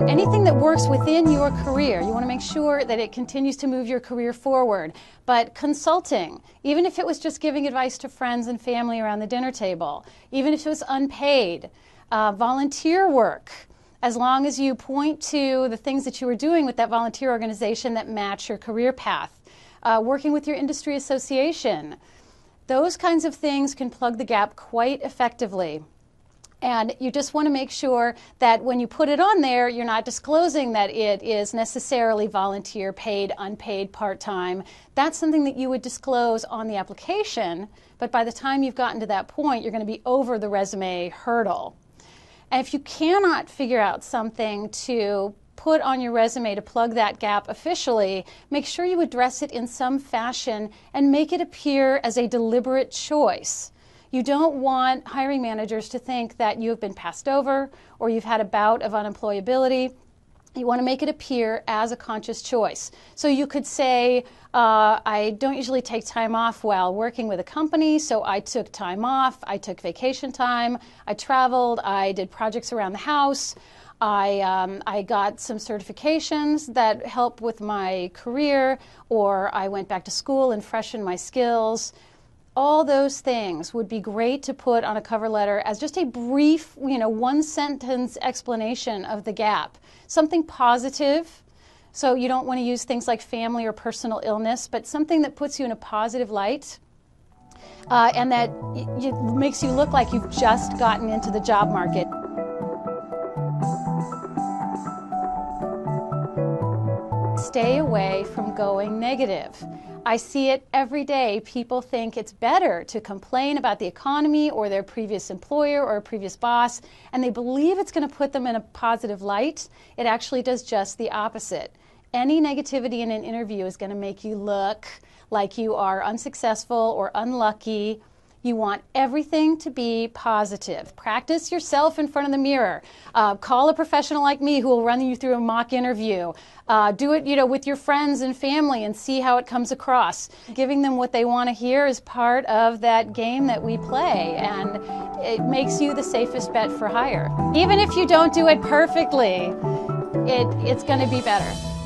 Anything that works within your career, you want to make sure that it continues to move your career forward. But consulting, even if it was just giving advice to friends and family around the dinner table, even if it was unpaid, volunteer work, as long as you point to the things that you were doing with that volunteer organization that match your career path, working with your industry association, those kinds of things can plug the gap quite effectively. And you just want to make sure that when you put it on there, you're not disclosing that it is necessarily volunteer, paid, unpaid, part-time. That's something that you would disclose on the application, but by the time you've gotten to that point, you're going to be over the resume hurdle. And if you cannot figure out something to put on your resume to plug that gap officially, make sure you address it in some fashion and make it appear as a deliberate choice. You don't want hiring managers to think that you have been passed over or you've had a bout of unemployability. You want to make it appear as a conscious choice. So you could say, I don't usually take time off while working with a company, so I took time off, I took vacation time, I traveled, I did projects around the house, I got some certifications that help with my career, or I went back to school and freshened my skills. All those things would be great to put on a cover letter as just a brief, one-sentence explanation of the gap. Something positive, so you don't want to use things like family or personal illness, but something that puts you in a positive light and that makes you look like you've just gotten into the job market. Stay away from going negative. I see it every day. People think it's better to complain about the economy or their previous employer or a previous boss, and they believe it's going to put them in a positive light. It actually does just the opposite. Any negativity in an interview is going to make you look like you are unsuccessful or unlucky. You want everything to be positive. Practice yourself in front of the mirror. Call a professional like me who will run you through a mock interview. Do it, with your friends and family and see how it comes across. Giving them what they want to hear is part of that game that we play, and it makes you the safest bet for hire. Even if you don't do it perfectly, it's going to be better.